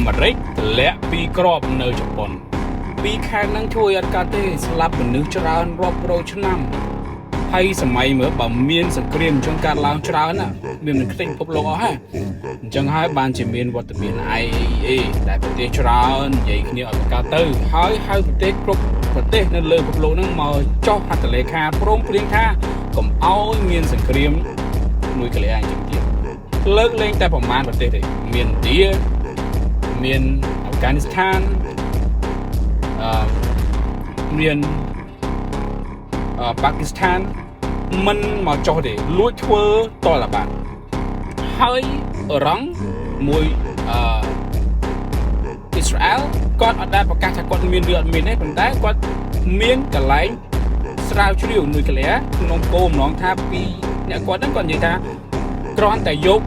មេរិកលាក់ពីក្របនៅជប៉ុនពីខែនឹងជួយអត់កាទេស្លាប់មនុស្សច្រើនរាប់រយឆ្នាំហើយសម័យមើលបើមានសង្គ្រាមអញ្ចឹងកើតឡើងច្រើនណាមានមិនខ្ទេចពិភពលោកអស់ហ่าអញ្ចឹងហើយបានជាមានវត្តមាន IAEA ដែលប្រទេសច្រើននិយាយគ្នាឲ្យកើតទៅហើយហៅប្រទេសគ្រប់ប្រទេសនៅលើពិភពលោកហ្នឹងមកចុះហត្ថលេខាព្រមព្រៀងថាកុំឲ្យមានសង្គ្រាមនុយក្លេអ៊ែរអញ្ចឹងទៀតលើកលែងតែប្រមាណប្រទេសទេមានឥណ្ឌាមានអាហ្វហ្គានីស្ថានមានប៉ាគីស្ថានមិនមកចុះទេលួចធ្វើតលបានហើយអ៊ឺរ៉ង់មួយអ៊ីស្រាអែលគាត់អត់ដែលប្រកាសថាគាត់មានឬអត់មានទេប៉ុន្តែគាត់មានកន្លែងស្រាវជ្រាវនុយក្លេអ៊ែរក្នុងគោលបំណងថាពីអ្នកគាត់ហ្នឹងគាត់និយាយថាគ្រាន់តែយក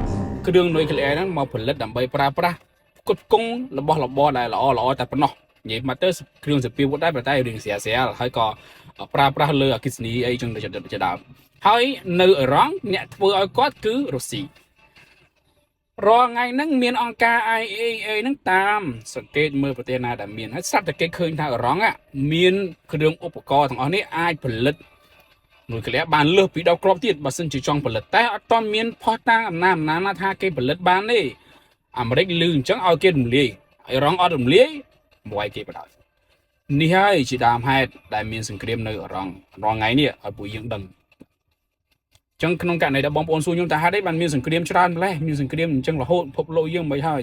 គ្រឿងនុយក្លេអ៊ែរហ្នឹងមកផលិតដើម្បីប្រើប្រាស់ផ្គត់ផ្គង់របស់របរដែលល្អតែប៉ុណ្ណោះនិយាយមកទៅគ្រឿងសព្វាវុធដែរប៉ុន្តែរឿងស្រាលហើយក៏ប្រើប្រាស់លើអគ្គិសនីអីចឹងទៅដើមហើយនៅអ៊ឺរ៉ង់អ្នកធ្វើឲ្យគាត់គឺរុស្ស៊ីរាល់ថ្ងៃហ្នឹងមានអង្គការ IAEA ហ្នឹងតាមសង្កេតមើលប្រទេសណាដែលមានហើយស្រាប់តែគេឃើញថាអ៊ឺរ៉ង់មានគ្រឿងឧបករណ៍ទាំងអស់នេះអាចផលិតនុយក្លេអ៊ែរបានលើសពី10គ្រាប់ទៀតបើសិនជាចង់ផលិតតែអត់ទាន់មានផុសតាងអំណាចណាថាគេផលិតបានទេអាមេរិកឮអញ្ចឹងឲ្យគេរំលាយអ៊ឺរ៉ង់អត់រំលាយមកឲ្យគេបដ នេះហើយជាដើមហេតុដែលមានសង្គ្រាមនៅអ៊ឺរ៉ង់រាល់ថ្ងៃនេះឲ្យពួកយើងដឹងអញ្ចឹងក្នុងករណីដែលបងប្អូនសួរខ្ញុំថាហេតុអីបានមានសង្គ្រាមច្រើនម្ល៉េះមានសង្គ្រាមអញ្ចឹងរហូតពិភពលោកយើងមិនហើយ